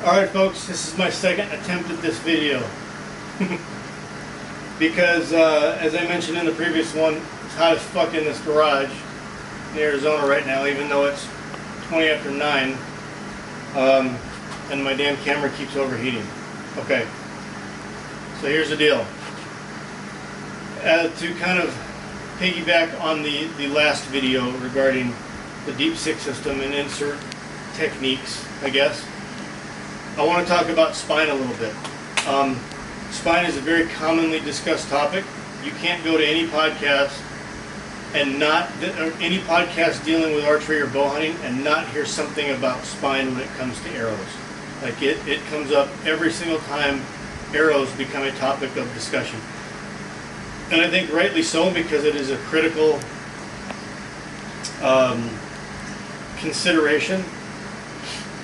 Alright folks, this is my second attempt at this video. Because as I mentioned in the previous one, it's hot as fuck in this garage in Arizona right now, even though it's 20 after 9. And my damn camera keeps overheating. Okay, so here's the deal. To kind of piggyback on the last video regarding the Deep Six system and insert techniques, I guess, I want to talk about spine a little bit. Spine is a very commonly discussed topic. You can't go to any podcast and any podcast dealing with archery or bow hunting and not hear something about spine when it comes to arrows. Like it comes up every single time arrows become a topic of discussion. And I think rightly so, because it is a critical consideration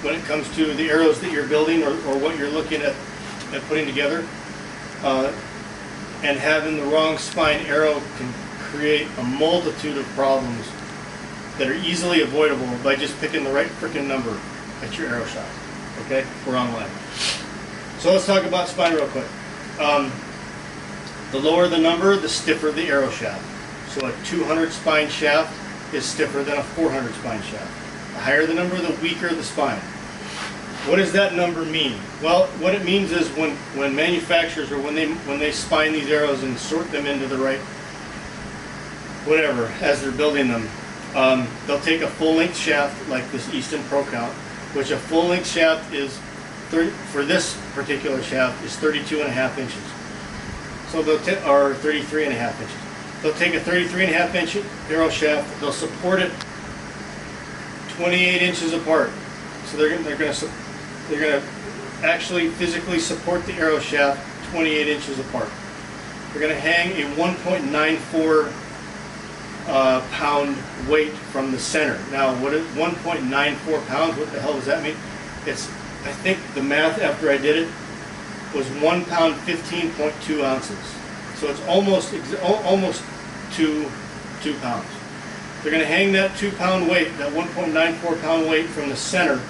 when it comes to the arrows that you're building or what you're looking at putting together. And having the wrong spine arrow can create a multitude of problems that are easily avoidable by just picking the right freaking number at your arrow shot. Okay? We're on line. So let's talk about spine real quick. The lower the number, the stiffer the arrow shaft. So a 200 spine shaft is stiffer than a 400 spine shaft. The higher the number, the weaker the spine. What does that number mean? Well, what it means is when manufacturers, or when they spine these arrows and sort them into the right whatever as they're building them, they'll take a full length shaft like this Easton Pro Count, which a full length shaft is for this particular shaft is 32.5 inches. So they'll or 33.5 inches. They'll take a 33.5 inch arrow shaft. They'll support it 28 inches apart. So they're going to actually physically support the arrow shaft 28 inches apart. They're going to hang a 1.94 pound weight from the center. Now, what is 1.94 pounds? What the hell does that mean? I think the math after I did it was 1 pound 15.2 ounces. So it's almost 2 pounds. They're going to hang that 2 pound weight, that 1.94 pound weight from the center,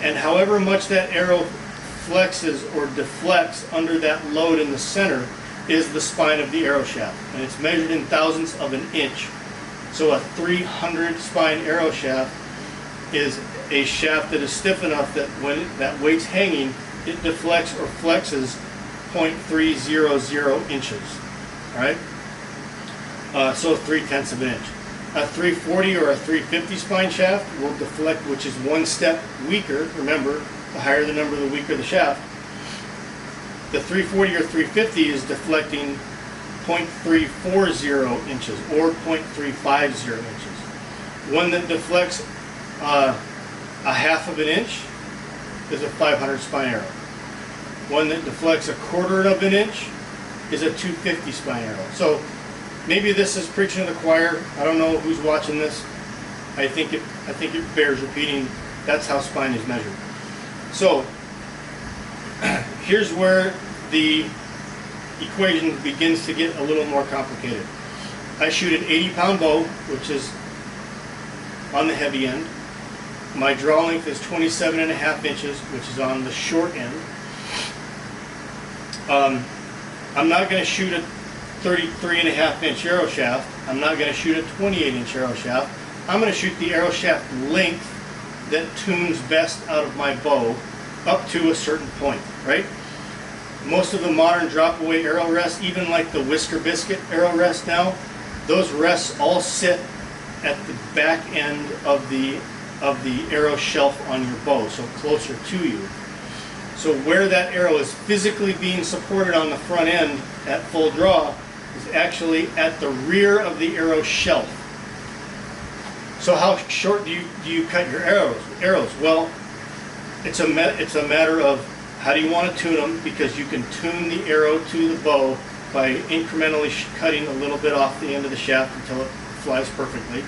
and however much that arrow flexes or deflects under that load in the center is the spine of the arrow shaft, and it's measured in thousandths of an inch. So a 300 spine arrow shaft is a shaft that is stiff enough that when that weight's hanging, it deflects or flexes 0.300 inches. All right? So 3/10 of an inch. A 340 or a 350 spine shaft will deflect, which is one step weaker. Remember, the higher the number, the weaker the shaft. The 340 or 350 is deflecting 0.340 inches or 0.350 inches. One that deflects a half of an inch is a 500 spine arrow. One that deflects a quarter of an inch is a 250 spine arrow. So maybe this is preaching to the choir. I don't know who's watching this. I think it bears repeating. That's how spine is measured. So here's where the equation begins to get a little more complicated. I shoot an 80-pound bow, which is on the heavy end. My draw length is 27.5 inches, which is on the short end. I'm not going to shoot a 33.5 inch arrow shaft. I'm not going to shoot a 28 inch arrow shaft. I'm going to shoot the arrow shaft length that tunes best out of my bow up to a certain point, right? Most of the modern drop-away arrow rests, even like the Whisker Biscuit arrow rest now, those rests all sit at the back end of the arrow shelf on your bow, so closer to you. So where that arrow is physically being supported on the front end at full draw is actually at the rear of the arrow shelf. So how short do you cut your arrows? Well, it's a matter of how do you want to tune them, because you can tune the arrow to the bow by incrementally cutting a little bit off the end of the shaft until it flies perfectly.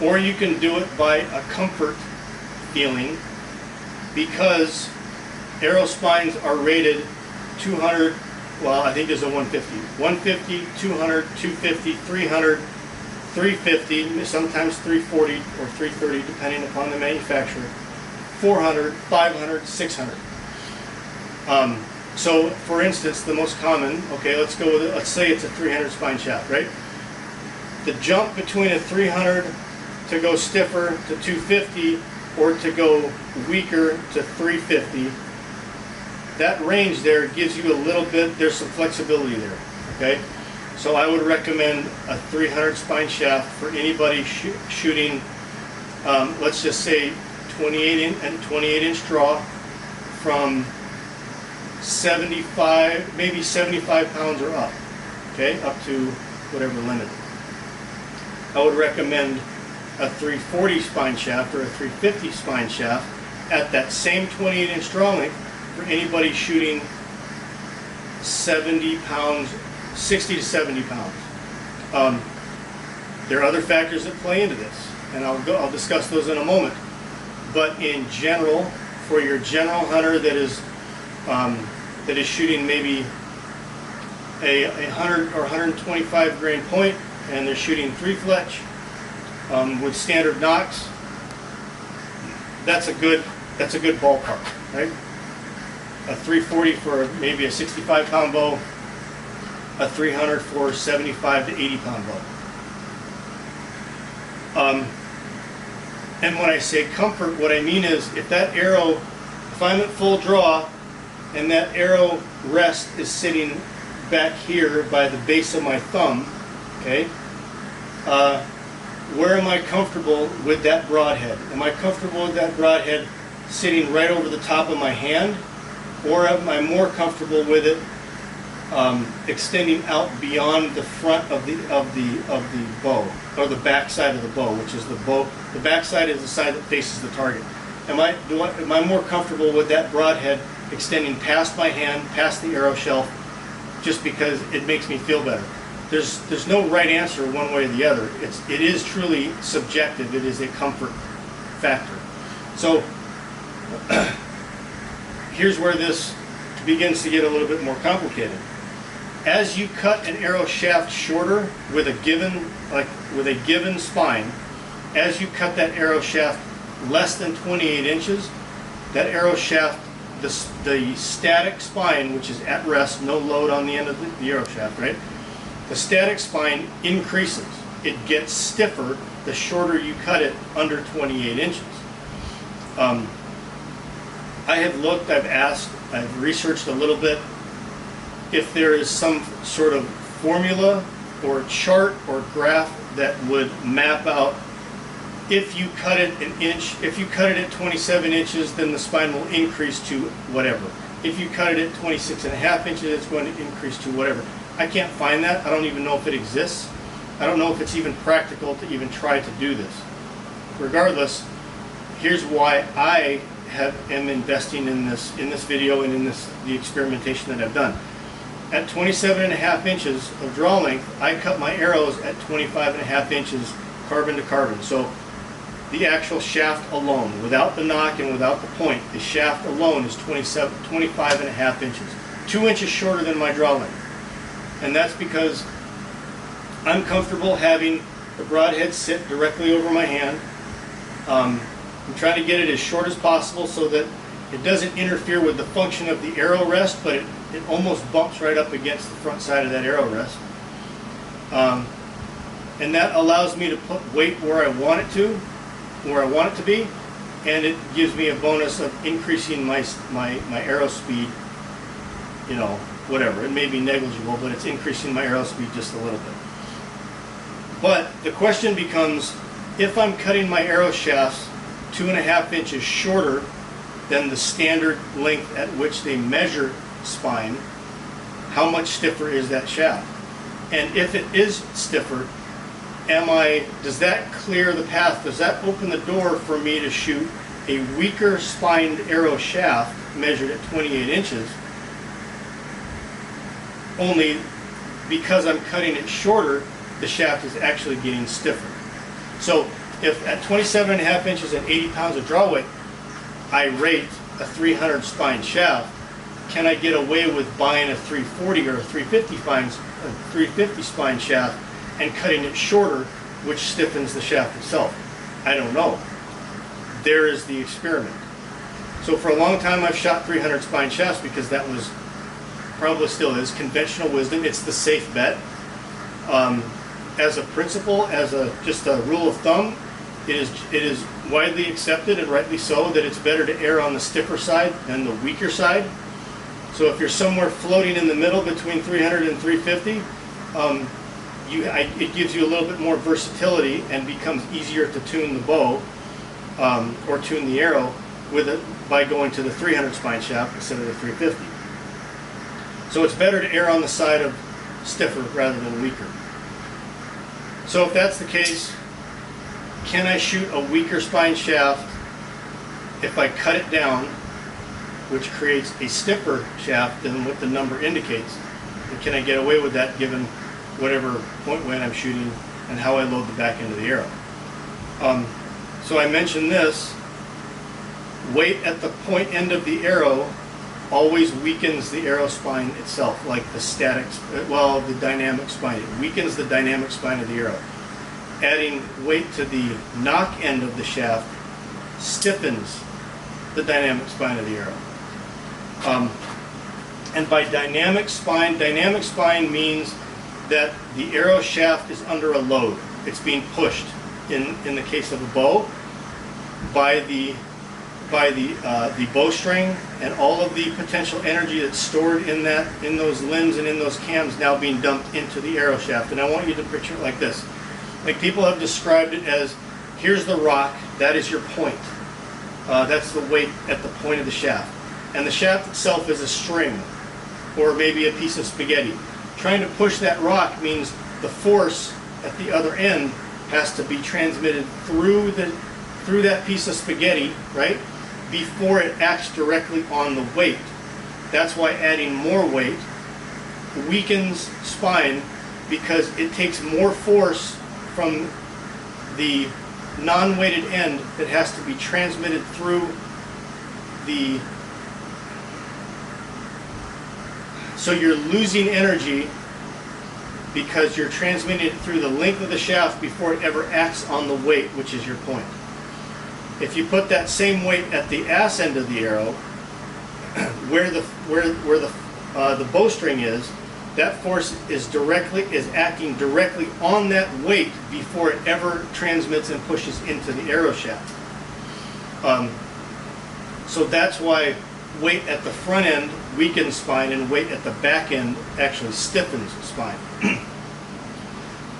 Or you can do it by a comfort feeling, because arrow spines are rated 200, well, I think there's a 150. 150, 200, 250, 300, 350, sometimes 340 or 330, depending upon the manufacturer. 400, 500, 600. So for instance, the most common, okay, let's go with it. Let's say it's a 300 spine shaft, right? The jump between a 300 to go stiffer to 250 or to go weaker to 350, that range there gives you a little bit, there's some flexibility there, okay? So I would recommend a 300 spine shaft for anybody shooting, let's just say 28 inch draw from 75, maybe 75 pounds or up, okay, up to whatever limit. I would recommend a 340 spine shaft or a 350 spine shaft at that same 28 inch draw length for anybody shooting 70 pounds, 60 to 70 pounds. There are other factors that play into this, and I'll discuss those in a moment. But in general, for your general hunter that is shooting maybe a 100 or 125 grain point, and they're shooting 3 fletch with standard nocks, that's a good ballpark, right? A 340 for maybe a 65 pound bow, a 300 for a 75 to 80 pound bow. And when I say comfort, what I mean is if that arrow, if I'm at full draw and that arrow rest is sitting back here by the base of my thumb, okay, where am I comfortable with that broadhead? Am I comfortable with that broadhead sitting right over the top of my hand, or am I more comfortable with it extending out beyond the front of the bow, or the back side of the bow, which is the bow? The back side is the side that faces the target. Am I more comfortable with that broadhead extending past my hand, past the arrow shelf, just because it makes me feel better? There's no right answer one way or the other. It is truly subjective. It is a comfort factor. So here's where this begins to get a little bit more complicated. As you cut an arrow shaft shorter with a given spine, as you cut that arrow shaft less than 28 inches, that arrow shaft, the static spine, which is at rest, no load on the end of the arrow shaft, right? The static spine increases. It gets stiffer the shorter you cut it under 28 inches. I have looked, I've asked, I've researched a little bit if there is some sort of formula or chart or graph that would map out if you cut it an inch, if you cut it at 27 inches, then the spine will increase to whatever. If you cut it at 26.5 inches, it's going to increase to whatever. I can't find that. I don't even know if it exists. I don't know if it's even practical to even try to do this. Regardless, here's why I am investing in this video and in the experimentation that I've done. At 27.5 inches of draw length, I cut my arrows at 25.5 inches carbon to carbon. So the actual shaft alone, without the nock and without the point, the shaft alone is 25.5 inches. 2 inches shorter than my draw length. And that's because I'm comfortable having the broadhead sit directly over my hand. I'm trying to get it as short as possible so that it doesn't interfere with the function of the arrow rest, but it almost bumps right up against the front side of that arrow rest. And that allows me to put weight where I want it to be, and it gives me a bonus of increasing my arrow speed, you know, whatever. It may be negligible, but it's increasing my arrow speed just a little bit. But the question becomes, if I'm cutting my arrow shafts 2.5 inches shorter than the standard length at which they measure spine, how much stiffer is that shaft? And if it is stiffer, does that clear the path? Does that open the door for me to shoot a weaker spined arrow shaft measured at 28 inches, only because I'm cutting it shorter, the shaft is actually getting stiffer? So if at 27.5 inches and 80 pounds of draw weight, I rate a 300 spine shaft, can I get away with buying a 340 or a 350 spine shaft and cutting it shorter, which stiffens the shaft itself? I don't know. There is the experiment. So for a long time I've shot 300 spine shafts because that was, probably still is, conventional wisdom. It's the safe bet. As a principle, just a rule of thumb, it is widely accepted, and rightly so, that it's better to err on the stiffer side than the weaker side. So if you're somewhere floating in the middle between 300 and 350, it gives you a little bit more versatility and becomes easier to tune the bow or tune the arrow with it by going to the 300 spine shaft instead of the 350. So it's better to err on the side of stiffer rather than weaker. So if that's the case, can I shoot a weaker spine shaft if I cut it down, which creates a stiffer shaft than what the number indicates? And can I get away with that given whatever point weight I'm shooting and how I load the back end of the arrow? So I mentioned this, weight at the point end of the arrow always weakens the arrow spine itself, like the static, well, the dynamic spine. It weakens the dynamic spine of the arrow. Adding weight to the nock end of the shaft stiffens the dynamic spine of the arrow. And by dynamic spine means that the arrow shaft is under a load. It's being pushed, in the case of a bow, by the bowstring and all of the potential energy that's stored in those limbs and in those cams now being dumped into the arrow shaft. And I want you to picture it like this. Like people have described it as, here's the rock, that is your point. That's the weight at the point of the shaft. And the shaft itself is a string, or maybe a piece of spaghetti. Trying to push that rock means the force at the other end has to be transmitted through that piece of spaghetti, right, before it acts directly on the weight. That's why adding more weight weakens spine, because it takes more force from the non-weighted end that has to be transmitted through the... So you're losing energy because you're transmitting it through the length of the shaft before it ever acts on the weight, which is your point. If you put that same weight at the ass end of the arrow, where the bowstring is, that force is acting directly on that weight before it ever transmits and pushes into the arrow shaft. So that's why weight at the front end weakens spine, and weight at the back end actually stiffens spine.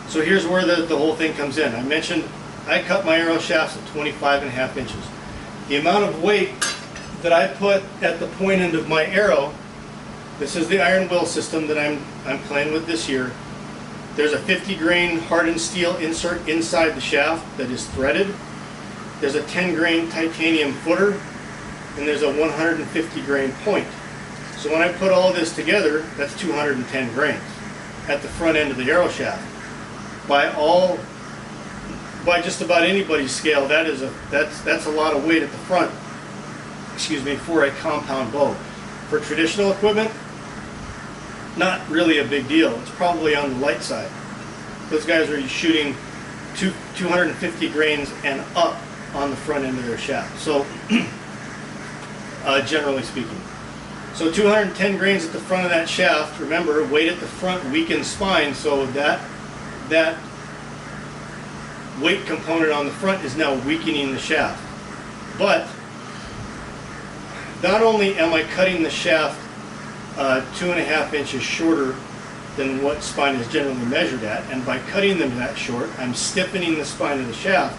So here's where the whole thing comes in. I mentioned I cut my arrow shafts at 25.5 inches. The amount of weight that I put at the point end of my arrow, this is the iron will system that I'm playing with this year. There's a 50 grain hardened steel insert inside the shaft that is threaded. There's a 10 grain titanium footer, and there's a 150 grain point. So when I put all this together, that's 210 grains at the front end of the arrow shaft. By just about anybody's scale, that's a lot of weight at the front, for a compound bow. For traditional equipment, not really a big deal. It's probably on the light side. Those guys are shooting 250 grains and up on the front end of their shaft. So, generally speaking. So 210 grains at the front of that shaft. Remember, weight at the front weakens spine, so that weight component on the front is now weakening the shaft. But not only am I cutting the shaft 2.5 inches shorter than what spine is generally measured at, and by cutting them that short, I'm stiffening the spine of the shaft.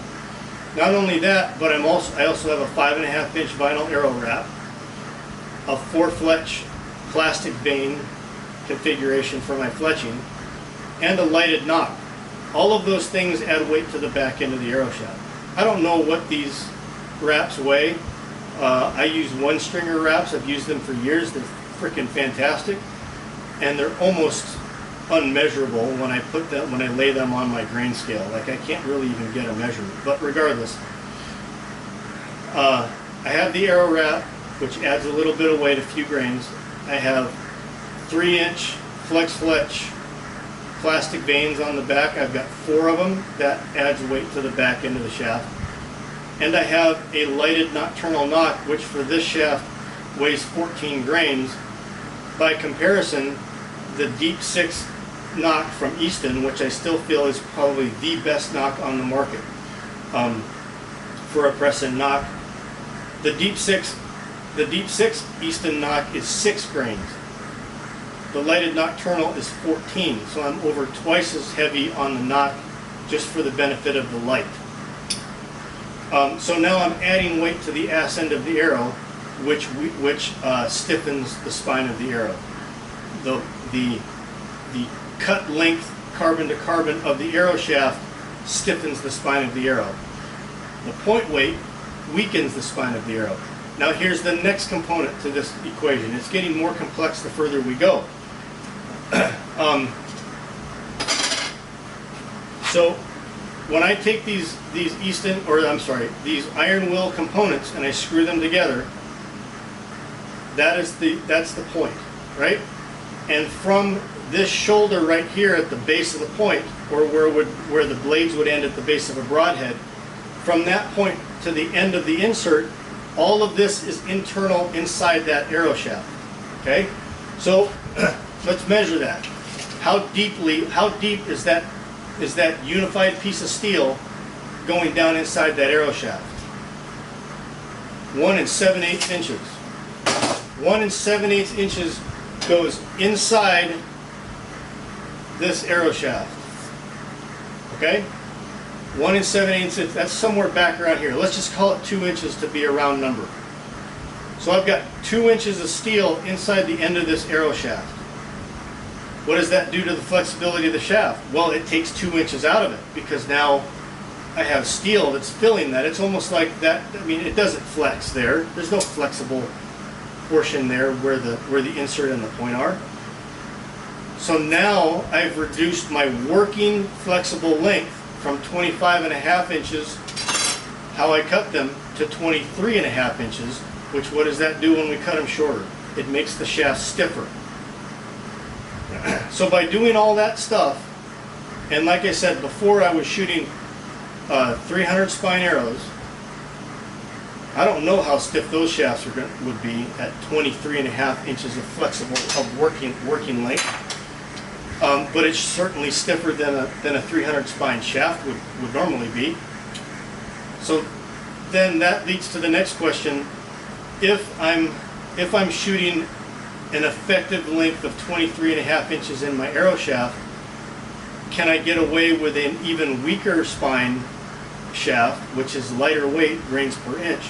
Not only that, but I also have a 5.5 inch vinyl arrow wrap, a 4-fletch plastic vane configuration for my fletching, and a lighted nock. All of those things add weight to the back end of the arrow shaft. I don't know what these wraps weigh. I use 1-stringer wraps. I've used them for years. They're freaking fantastic, and they're almost unmeasurable when I lay them on my grain scale. Like, I can't really even get a measurement. But regardless, I have the arrow wrap, which adds a little bit of weight, a few grains. I have 3-inch flex fletch plastic vanes on the back. I've got 4 of them. That adds weight to the back end of the shaft. and I have a lighted nocturnal knock, which for this shaft weighs 14 grains. By comparison, the Deep 6 knock from Easton, which I still feel is probably the best knock on the market for a press and knock, the Deep 6 Easton knock is 6 grains. The lighted nocturnal is 14, so I'm over twice as heavy on the knock just for the benefit of the light. So now I'm adding weight to the ass end of the arrow, which stiffens the spine of the arrow. The cut length carbon to carbon of the arrow shaft stiffens the spine of the arrow. The point weight weakens the spine of the arrow. Now here's the next component to this equation. It's getting more complex the further we go. So when I take these iron will components and I screw them together, that's the point, right? And from this shoulder right here at the base of the point, or where the blades would end at the base of a broadhead, from that point to the end of the insert, all of this is internal inside that arrow shaft. Okay, so let's measure that. How deep is that unified piece of steel going down inside that arrow shaft? 1 7/8 inches. 1 7/8 inches goes inside this arrow shaft. Okay? 1 7/8 inches, that's somewhere back around here. Let's just call it 2 inches to be a round number. So I've got 2 inches of steel inside the end of this arrow shaft. What does that do to the flexibility of the shaft? Well, it takes 2 inches out of it, because now I have steel that's filling that. It's almost like that. I mean, it doesn't flex there. There's no flexible portion there where the insert and the point are. So now I've reduced my working flexible length from 25.5 inches, how I cut them, to 23.5 inches, which what does that do when we cut them shorter? It makes the shaft stiffer. So by doing all that stuff, and like I said before, I was shooting 300 spine arrows. I don't know how stiff those shafts would be at 23.5 inches of flexible working length, but it's certainly stiffer than a 300 spine shaft would normally be. So then that leads to the next question: if I'm shooting an effective length of 23.5 inches in my arrow shaft, can I get away with an even weaker spine shaft, which is lighter weight, grains per inch,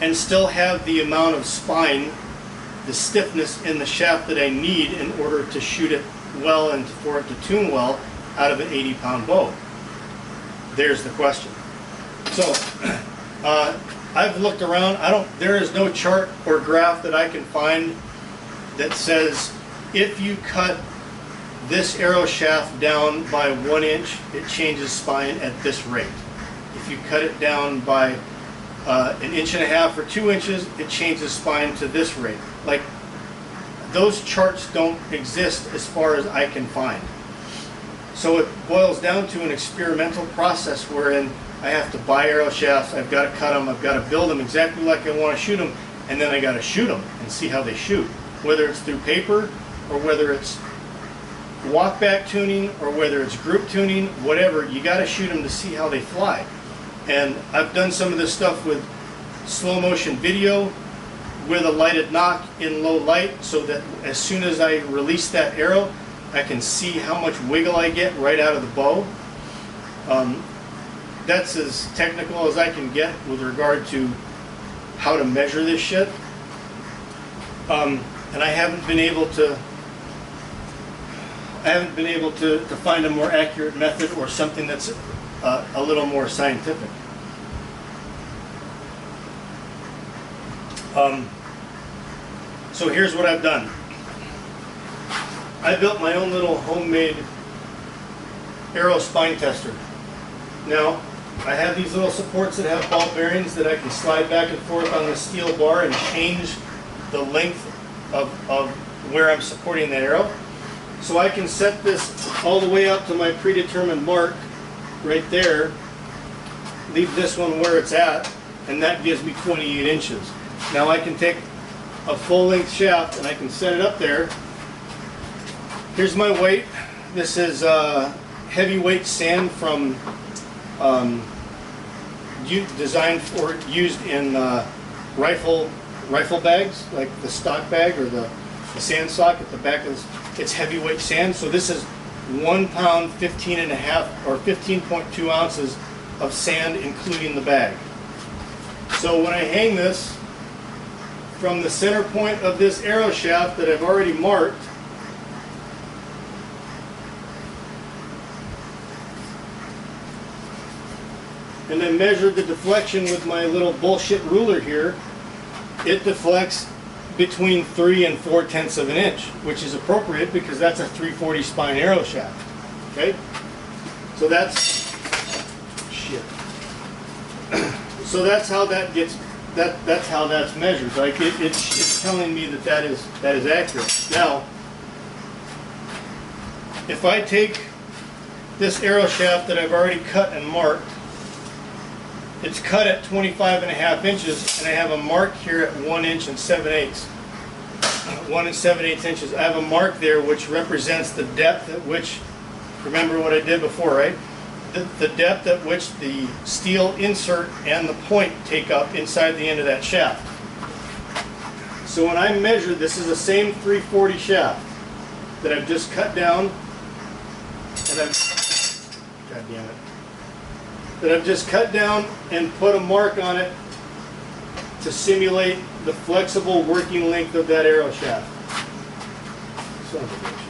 and still have the amount of spine, the stiffness in the shaft that I need in order to shoot it well and for it to tune well out of an 80-pound bow? There's the question. So I've looked around. There is no chart or graph that I can find that says if you cut this arrow shaft down by 1 inch, it changes spine at this rate. If you cut it down by 1.5 inches or 2 inches, it changes spine to this rate. Like, those charts don't exist as far as I can find. So it boils down to an experimental process wherein I have to buy arrow shafts, I've got to cut them, I've got to build them exactly like I want to shoot them, and then I got to shoot them and see how they shoot. Whether it's through paper, or whether it's walk back tuning, or whether it's group tuning, whatever, you got to shoot them to see how they fly. And I've done some of this stuff with slow motion video with a lighted knock in low light, so that as soon as I release that arrow, I can see how much wiggle I get right out of the bow. That's as technical as I can get with regard to how to measure this shit. And I haven't been able to find a more accurate method or something that's a little more scientific. So here's what I've done. I built my own little homemade arrow spine tester. Now, I have these little supports that have ball bearings that I can slide back and forth on the steel bar and change the length of where I'm supporting that arrow. So I can set this all the way up to my predetermined mark right there, leave this one where it's at, and that gives me 28 inches. Now I can take a full length shaft and I can set it up there. Here's my weight. This is heavyweight sand from designed or used in rifle bags, like the stock bag or the sand stock at the back of this. It's heavyweight sand, so this is 1 pound 15.5 or 15.2 ounces of sand, including the bag. So when I hang this from the center point of this arrow shaft that I've already marked, and I measured the deflection with my little bullshit ruler here, it deflects between 3 and 4/10 of an inch, which is appropriate because that's a 340 spine arrow shaft. Okay, so that's shit. So that's how that gets. That's how that's measured. Like it's telling me that is accurate. Now, if I take this arrow shaft that I've already cut and marked, it's cut at 25.5 inches, and I have a mark here at 1 inch and 7/8. 1 and 7/8 inches. I have a mark there which represents the depth at which, remember what I did before, right? The depth at which the steel insert and the point take up inside the end of that shaft. So when I measure, this is the same 340 shaft that I've just cut down, and God damn it, that I've just cut down and put a mark on it to simulate the flexible working length of that arrow shaft. Son of a bitch.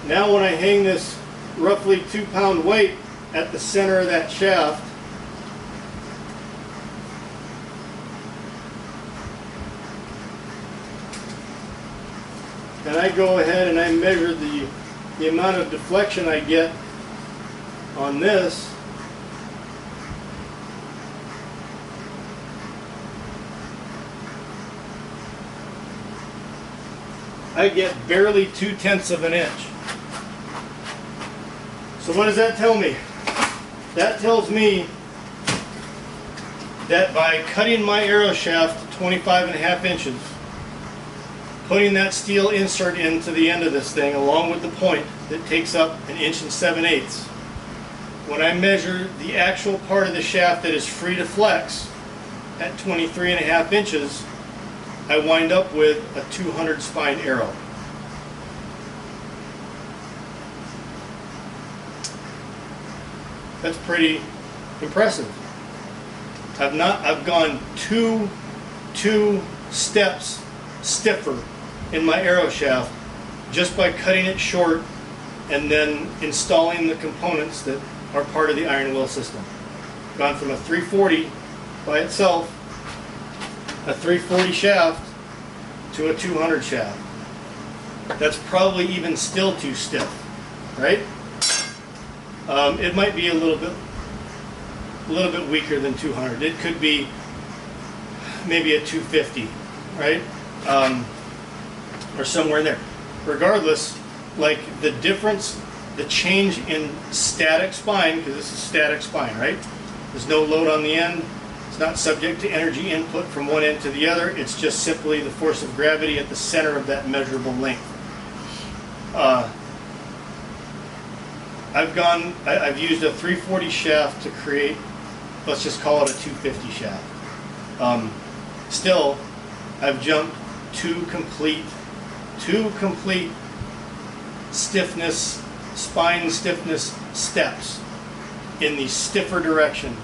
Now when I hang this roughly 2-pound weight at the center of that shaft, and I go ahead and I measure the amount of deflection I get on this, I get barely 2/10 of an inch. So what does that tell me? That tells me that by cutting my arrow shaft to 25.5 inches, putting that steel insert into the end of this thing along with the point that takes up 1 inch and 7/8, when I measure the actual part of the shaft that is free to flex at 23.5 inches, I wind up with a 200 spine arrow. That's pretty impressive. I've gone two steps stiffer in my arrow shaft just by cutting it short and then installing the components that are part of the iron will system. Gone from a 340 by itself, a 340 shaft, to a 200 shaft. That's probably even still too stiff, right? It might be a little bit weaker than 200. It could be maybe a 250, right? Or somewhere in there. Regardless, like the difference, the change in static spine, because this is static spine, right? There's no load on the end. It's not subject to energy input from one end to the other. It's just simply the force of gravity at the center of that measurable length. I've used a 340 shaft to create, let's just call it a 250 shaft. Still, I've jumped two complete stiffness, spine stiffness steps in the stiffer direction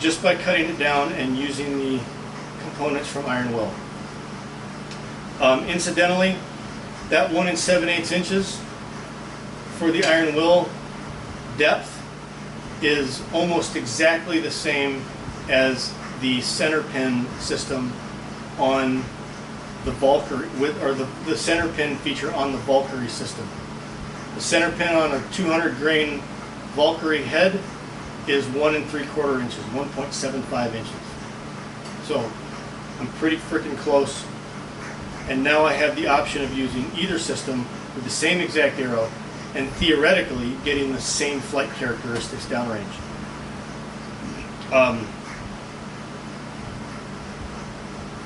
just by cutting it down and using the components from iron will. Incidentally, that 1 and 7/8 inches for the iron will depth is almost exactly the same as the center pin system on the Valkyrie, or the center pin feature on the Valkyrie system. The center pin on a 200 grain Valkyrie head is 1 3/4 inches, 1.75 inches. So I'm pretty freaking close. And now I have the option of using either system with the same exact arrow and theoretically getting the same flight characteristics downrange.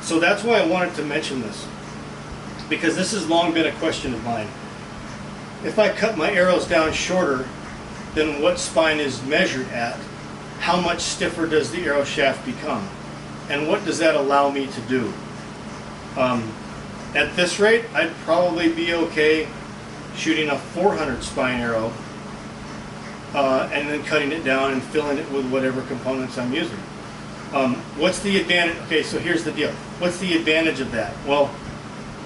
So that's why I wanted to mention this, because this has long been a question of mine. If I cut my arrows down shorter than what spine is measured at, how much stiffer does the arrow shaft become? And what does that allow me to do? At this rate, I'd probably be okay shooting a 400 spine arrow and then cutting it down and filling it with whatever components I'm using. What's the advantage? Okay, so here's the deal. What's the advantage of that? Well,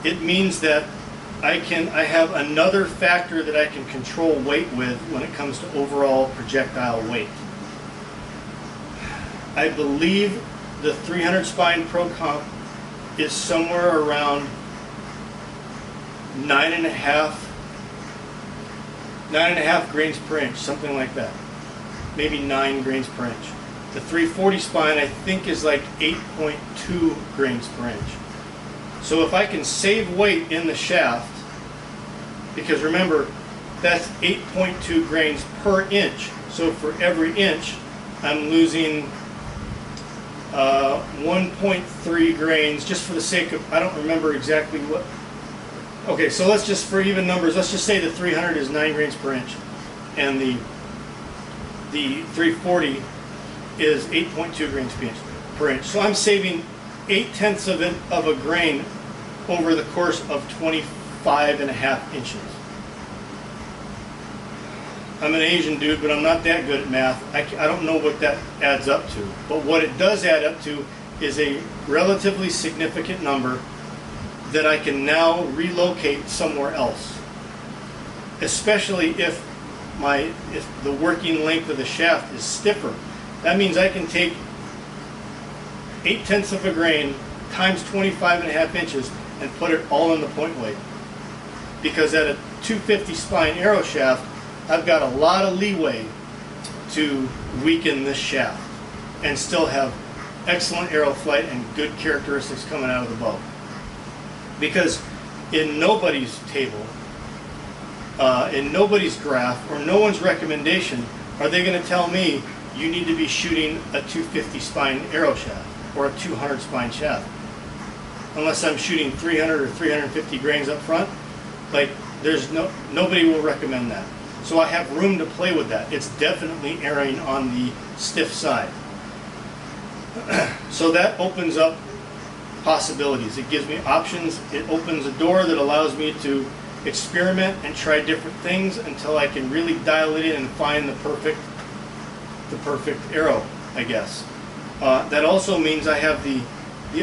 it means that I have another factor that I can control weight with when it comes to overall projectile weight. I believe the 300 spine Pro Comp is somewhere around 9.5 grains per inch, something like that. Maybe 9 grains per inch. The 340 spine, I think, is like 8.2 grains per inch. So if I can save weight in the shaft, because remember, that's 8.2 grains per inch. So for every inch, I'm losing 1.3 grains, just for the sake of, I don't remember exactly what. Okay, so let's just, for even numbers, let's just say the 300 is 9 grains per inch, and the 340 is 8.2 grains per inch. So I'm saving 0.8 of a grain over the course of 25.5 inches. I'm an Asian dude, but I'm not that good at math. I don't know what that adds up to. But what it does add up to is a relatively significant number that I can now relocate somewhere else. Especially if the working length of the shaft is stiffer. That means I can take 0.8 of a grain times 25.5 inches and put it all in the point weight. Because at a 250 spine arrow shaft, I've got a lot of leeway to weaken this shaft and still have excellent arrow flight and good characteristics coming out of the bow. Because in nobody's table, in nobody's graph, or no one's recommendation, are they going to tell me you need to be shooting a 250 spine arrow shaft or a 200 spine shaft. Unless I'm shooting 300 or 350 grains up front, like nobody will recommend that. So I have room to play with that. It's definitely erring on the stiff side. So that opens up possibilities. It gives me options. It opens a door that allows me to experiment and try different things until I can really dial it in and find the perfect arrow, I guess. That also means I have the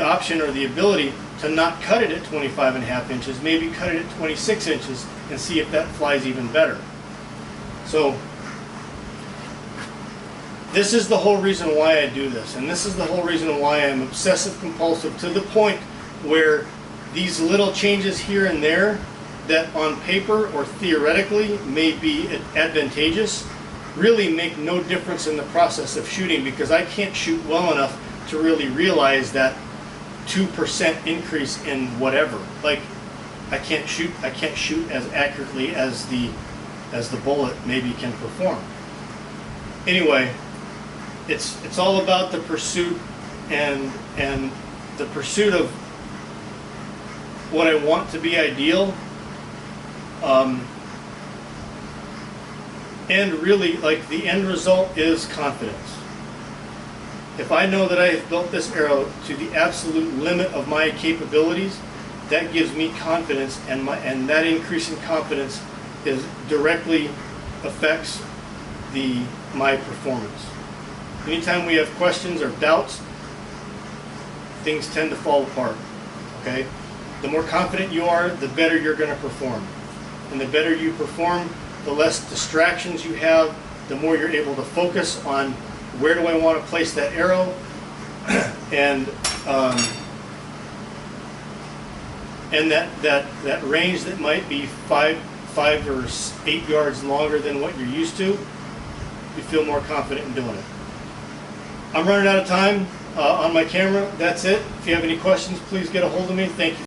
option or the ability to not cut it at 25.5 inches, maybe cut it at 26 inches and see if that flies even better. So this is the whole reason why I do this, and this is the whole reason why I'm obsessive compulsive, to the point where these little changes here and there that on paper or theoretically may be advantageous really make no difference in the process of shooting, because I can't shoot well enough to really realize that 2% increase in whatever. Like I can't shoot as accurately as the bullet maybe can perform. Anyway, it's all about the pursuit and the pursuit of what I want to be ideal. And really, like, the end result is confidence. If I know that I have built this arrow to the absolute limit of my capabilities, that gives me confidence, and that increase in confidence directly affects my performance. Anytime we have questions or doubts, things tend to fall apart. Okay? The more confident you are, the better you're going to perform. And the better you perform, the less distractions you have, the more you're able to focus on where do I want to place that arrow, and that range that might be 5 or 8 yards longer than what you're used to, you feel more confident in doing it. I'm running out of time on my camera. That's it. If you have any questions, please get a hold of me. Thank you.